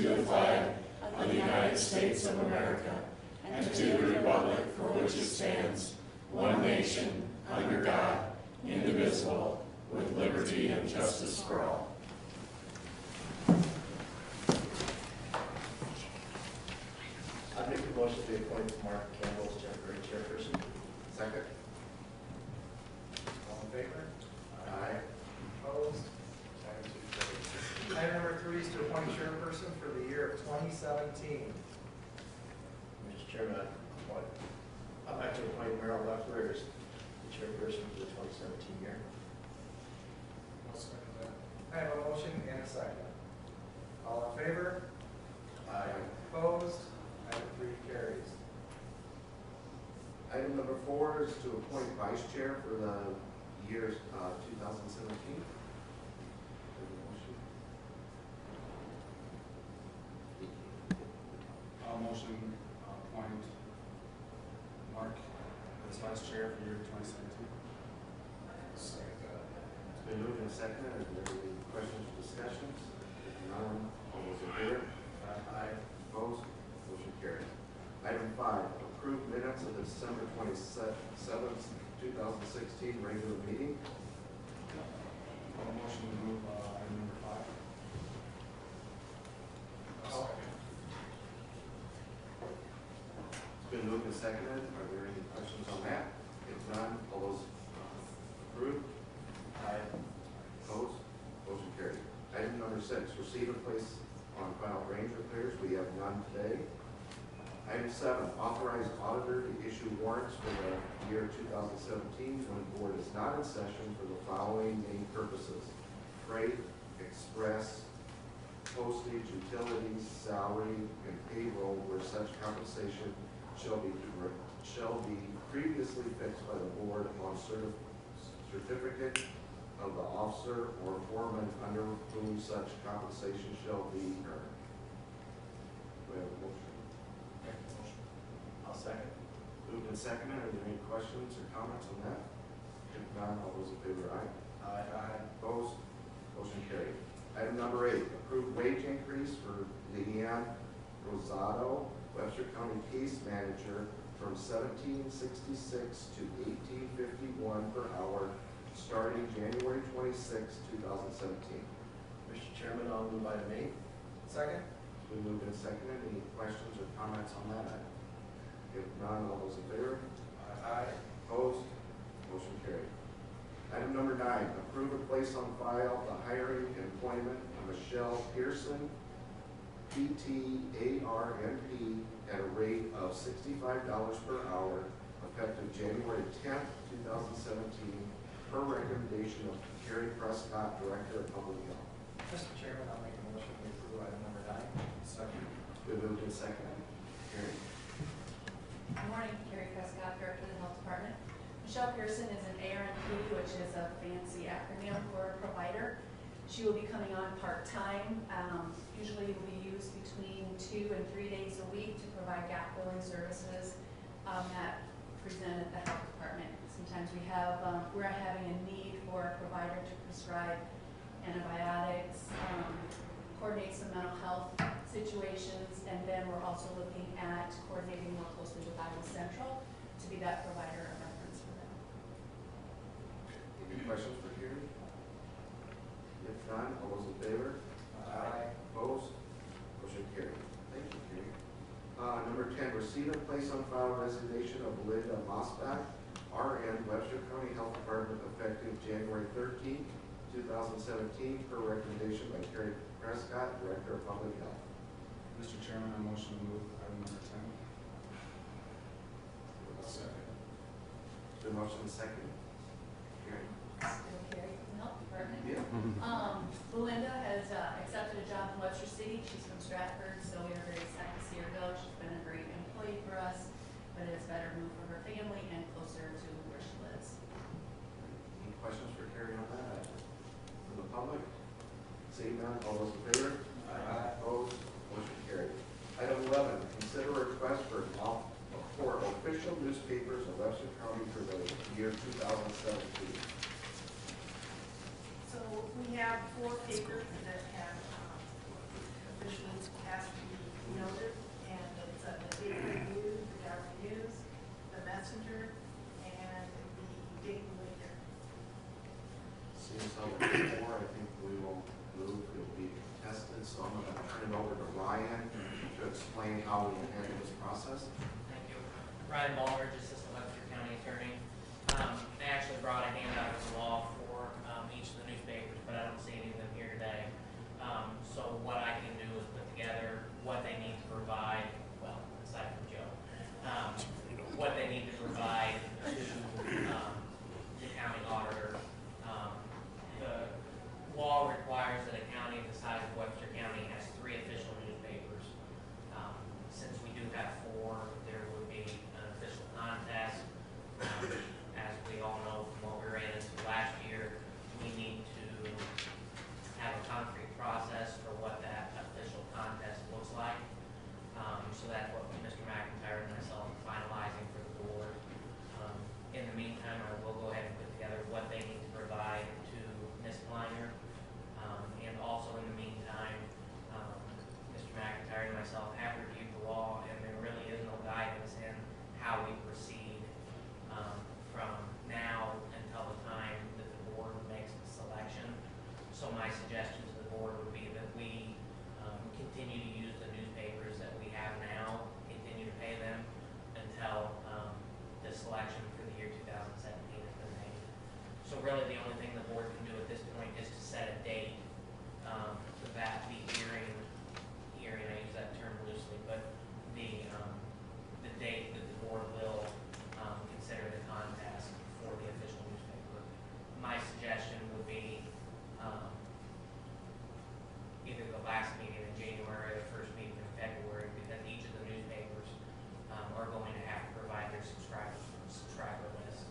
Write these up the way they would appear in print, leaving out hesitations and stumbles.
the flag of the United States of America, and to the republic for which it stands, one nation, under God, indivisible, with liberty and justice for all. I make the motion to appoint Mark Campbell as temporary chairperson. Second. All in favor? Aye. Opposed? Item 2 carries. Item number 3 is to appoint chairperson for the year of 2017. Mr. Chairman, I'd like to appoint Merrill Leffler as the chairperson for the 2017 year. I'll second that. I have a motion and a second. All in favor? Aye. Opposed? Item 3 carries. Item number 4 is to appoint vice chair for the year 2017. I'll motion appoint Mark as vice chair for year 2017. Second that. It's been moved and seconded. Are there any questions or discussions? If none, all those in favor? Aye. Opposed? Motion carried. Item 5, approve minutes of the December 27th, 2016 regular meeting. I'll motion to move item number 5. It's been moved and seconded. Are there any questions on that? If none, all those approved? Aye. Opposed? Motion carried. Item number 6, receive and place on file range repairs. We have none today. Item 7, authorize auditor to issue warrants for the year 2017 when the board is not in session for the following main purposes: freight, express, postage, utilities, salary, and payroll, where such compensation shall be previously fixed by the board upon certificate of the officer or foreman under whom such compensation shall be earned. Do we have a motion? Make the motion. I'll second. Moved and seconded. Are there any questions or comments on that? If not, all those in favor, aye. Aye. Opposed? Motion carried. Item number 8, approve wage increase for Leanne Rosado, Webster County Case Manager, from $17.66 to $18.51 per hour, starting January 26, 2017. Mr. Chairman, I'll move item 8. Second? It's been moved and seconded. Any questions or comments on that item? If none, all those in favor? Aye. Opposed? Motion carried. Item number 9, approve and place on file the hiring and employment of Michelle Pearson, PTARNP, at a rate of $65 per hour, effective January 10th, 2017, per recommendation of Carrie Prescott, Director of Public Health. Mr. Chairman, I'll make a motion to approve item number 9. Second. Been moved and seconded. Carrie. Good morning, Carrie Prescott, Director of the Health Department. Michelle Pearson is an ARNP, which is a fancy acronym for a provider. She will be coming on part-time. Usually will be used between 2 and 3 days a week to provide gap filling services that present at the health department. Sometimes we're having a need for a provider to prescribe antibiotics, coordinate some mental health situations, and then we're also looking at coordinating more closely with Iowa Central to be that provider of reference for them. Any questions for Carrie? If none, all those in favor? Aye. Opposed? Motion carried. Thank you, Carrie. Number 10, receive and place on file resignation of Linda Mosbach, RN, Webster County Health Department, effective January 13th, 2017, per recommendation by Carrie Prescott, Director of Public Health. Mr. Chairman, I motion to move item number 10. Second. The motion is second. Carrie. Still Carrie from the Health Department. Yeah. Belinda has accepted a job in Webster City. She's from Stratford, so we are very excited to see her go. She's been a great employee for us, but it's better move for her family and closer to where she lives. Any questions for Carrie on that? From the public? Seeing none, all those in favor? Aye. Opposed? Motion carried. Item 11, consider a request for official newspapers of Webster County for the year 2017. So we have 4 papers that have officially passed appointment, so I'm going to turn it over to Ryan to explain how we handle this process. Thank you. Ryan Baldridge, Assistant Webster County Attorney. I actually brought a handout of the law for each of the newspapers, but I don't see any of them here today. So what I can do is put together what they need to provide, well, aside from Joe, what they need to provide to the county auditor. The law requires that a county the size of Webster County has 3 official newspapers. Since we do have 4, there would be an official contest. As we all know from what we ran into last year, we need to have a concrete process for what that official contest looks like. So that's what Mr. McIntyre and myself are finalizing for the board. In the meantime, I will go ahead and put together what they need to provide to Ms. Kleiner. And also in the meantime, Mr. McIntyre and myself have reviewed the law, and there really is no guidance in how we proceed from now until the time that the board makes the selection. So my suggestion to the board would be that we continue to use the newspapers that we have now, continue to pay them until the selection for the year 2017 has been made. So really the only thing the board can do at this point is to set a date for that, the hearing, I use that term loosely, but the date that the board will consider the contest for the official newspaper. My suggestion would be either the last meeting in January or the first meeting in February, because each of the newspapers are going to have to provide their subscriber list.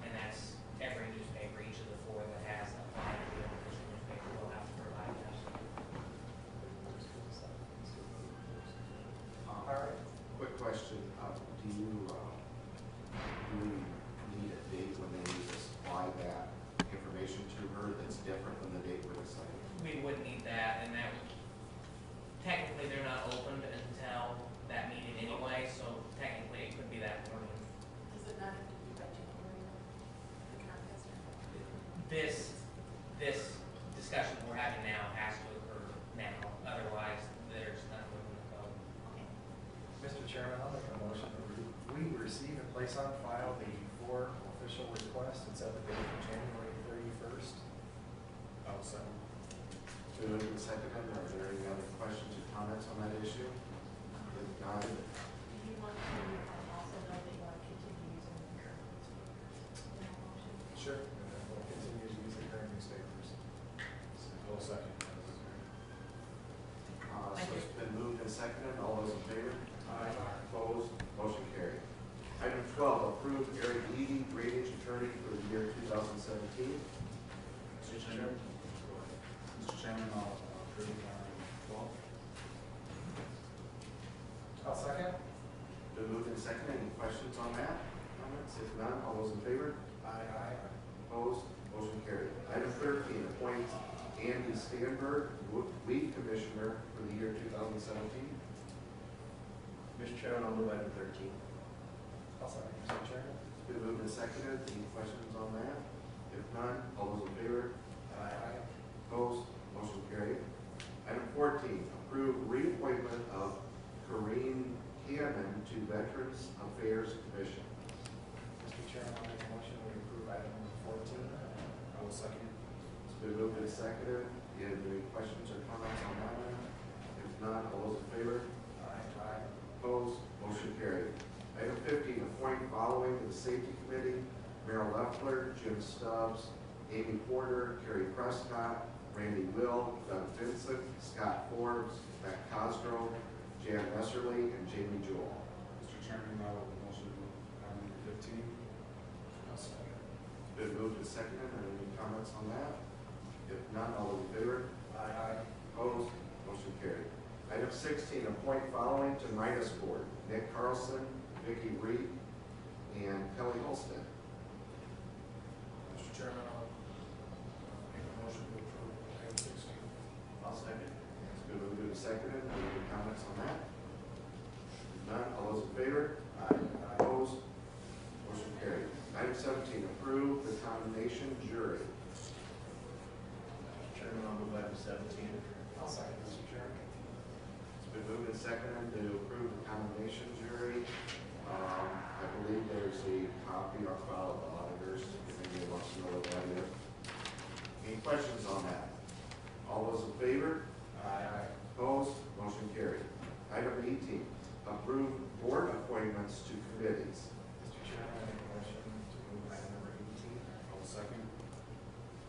And that's every newspaper, each of the 4 that has applied to be an official newspaper will have to provide that. All right. Quick question, do we need a date when they need to supply that information to her that's different than the date we're deciding? We would need that, and that would, technically they're not opened until that meeting anyway, so technically it could be that morning. Does it not have to be by January, the contest? This discussion we're having now has to occur now, otherwise there's nothing in the code. Mr. Chairman, I'll make a motion that we receive and place on file the 4 official requests and set the date of January 31st. I'll second. Moved and seconded. Are there any other questions or comments on that issue? If not, Do you want to also know that you want to continue using the current newspapers in that motion? Sure. And then we'll continue to use the current newspapers. I'll second. so it's been moved and seconded. All those in favor? Aye. Opposed? Motion carried. Item 12, approve Eric Levy, drainage attorney for the year 2017. Mr. Chairman, I'll approve item 12. I'll second. Been moved and seconded. Any questions on that? Comments? If none, all those in favor? Aye. Opposed? Motion carried. Item 13, appoint Andy Stanberg, weed commissioner for the year 2017. Mr. Chairman, I'll move item 13. I'll second, Mr. Chairman. It's been moved and seconded. Any questions on that? If none, all those in favor? Aye. Opposed? Motion carried. Item 14, approve reappointment of Corinne Cannon to Veterans Affairs Commission. Mr. Chairman, I'll make a motion we approve item number 14. I will second. It's been moved and seconded. Do you have any questions or comments on that one? If not, all those in favor? Aye. Opposed? Motion carried. Item 15, appoint following to the Safety Committee, Merrill Leffler, Jim Stubbs, Amy Porter, Carrie Prescott, Randy Will, Doug Vincent, Scott Forbes, Matt Cosgrove, Jan Messerly, and Jamie Jewell. Mr. Chairman, I will motion item number 15. I'll second. It's been moved and seconded. Are there any comments on that? If none, all those in favor? Aye. Opposed? Motion carried. Item 16, appoint following to Midas Board, Nick Carlson, Vicky Reed, and Kelly Holstead. Mr. Chairman, I'll make a motion to approve item 16. I'll second. It's been moved and seconded. Are there any comments on that? If none, all those in favor? Aye. Opposed? Motion carried. Item 17, approve the condemnation jury. Mr. Chairman, I'll move item 17. I'll second, Mr. Chairman. It's been moved and seconded to approve the condemnation jury. I believe there's a copy on file of the auditors, if anybody wants to know what that is. Any questions on that? All those in favor? Aye. Opposed? Motion carried. Item 18, approve board appointments to committees. Mr. Chairman, I make a motion to move item number 18. I'll second.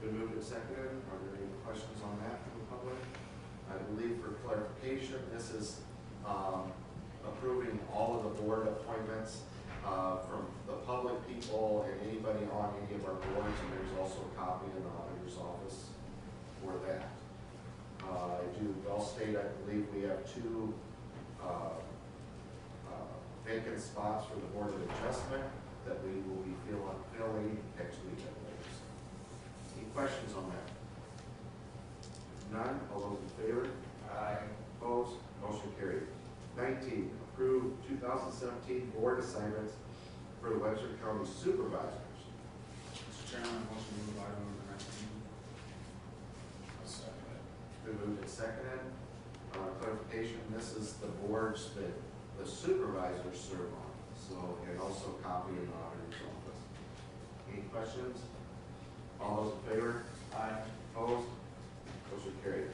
Been moved and seconded. Are there any questions on that from the public? I believe for clarification, this is approving all of the board appointments from the public people and anybody on any of our boards, and there's also a copy in the auditor's office for that. I'll state, I believe we have two vacant spots for the Board of Adjustment that we will be filling next week, I believe. Any questions on that? None? All those in favor? Aye. Opposed? Motion carried. 19, approve 2017 board assignments for the Webster County Supervisors. Mr. Chairman, I motion to move item number 19. I'll second it. Been moved and seconded. Clarification, this is the boards that the supervisors serve on, so, and also copy in the auditor's office. Any questions? All those in favor? Aye. Opposed? Motion carried.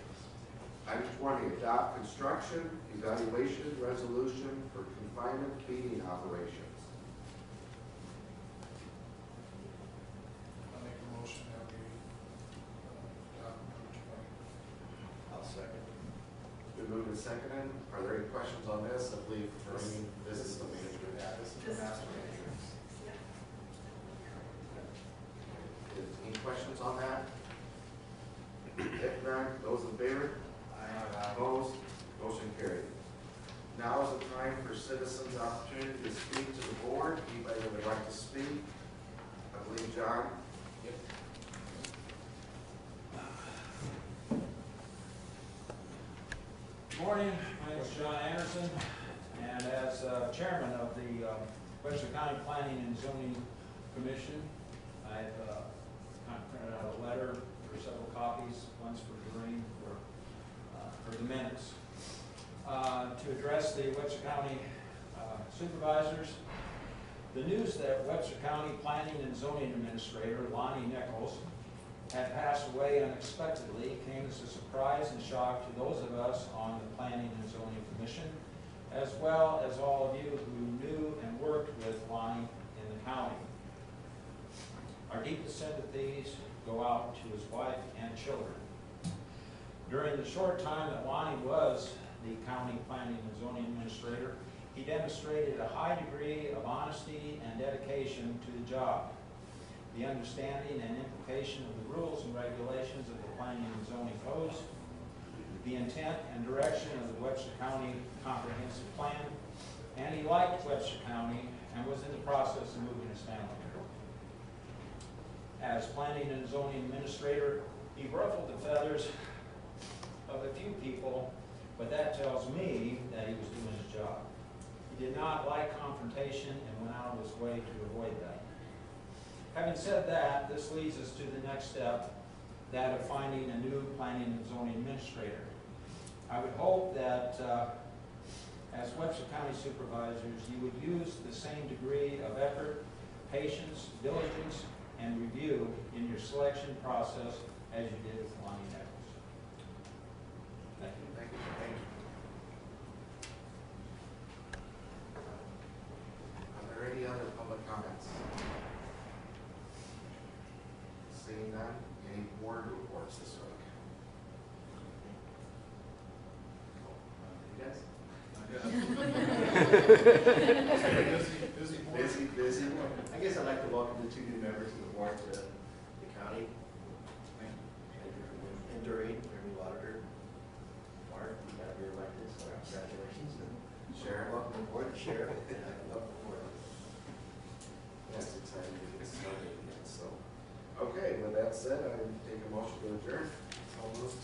Item 20, adopt construction evaluation resolution for confinement feeding operations. I'll make a motion that we adopt number 20. I'll second. Been moved and seconded. Are there any questions on this? I believe this is the manager. Yeah, this is the master matrix. Any questions on that? If none, those in favor? Aye. Opposed? Motion carried. Now is the time for citizens' opportunity to speak to the board. Anybody that would like to speak? I believe John. Good morning, my name is John Anderson, and as chairman of the Webster County Planning and Zoning Commission, I've printed out a letter for several copies, one's for Doreen for the minutes. To address the Webster County Supervisors, the news that Webster County Planning and Zoning Administrator Lonnie Nichols had passed away unexpectedly came as a surprise and shock to those of us on the Planning and Zoning Commission, as well as all of you who knew and worked with Lonnie in the county. Our deepest sympathies go out to his wife and children. During the short time that Lonnie was the County Planning and Zoning Administrator, he demonstrated a high degree of honesty and dedication to the job. The understanding and implication of the rules and regulations of the planning and zoning codes, the intent and direction of the Webster County Comprehensive Plan, and he liked Webster County and was in the process of moving his family here. As Planning and Zoning Administrator, he ruffled the feathers of a few people, but that tells me that he was doing his job. He did not like confrontation and went out of his way to avoid that. Having said that, this leads us to the next step, that of finding a new planning and zoning administrator. I would hope that as Webster County Supervisors, you would use the same degree of effort, patience, diligence, and review in your selection process as you did with Lonnie Nichols. Thank you. Thank you. Thank you. Are there any other public comments? Seeing none, any board reports this week? You guys? Busy. I guess I'd like to welcome the two new members of the board to the county. And Doreen, our new auditor. Mark, you got reelected, so congratulations. Sharon? Welcome aboard, Sheriff. Welcome aboard. Yes, excited to get started again, so. Okay, with that said, I take a motion to adjourn. All those.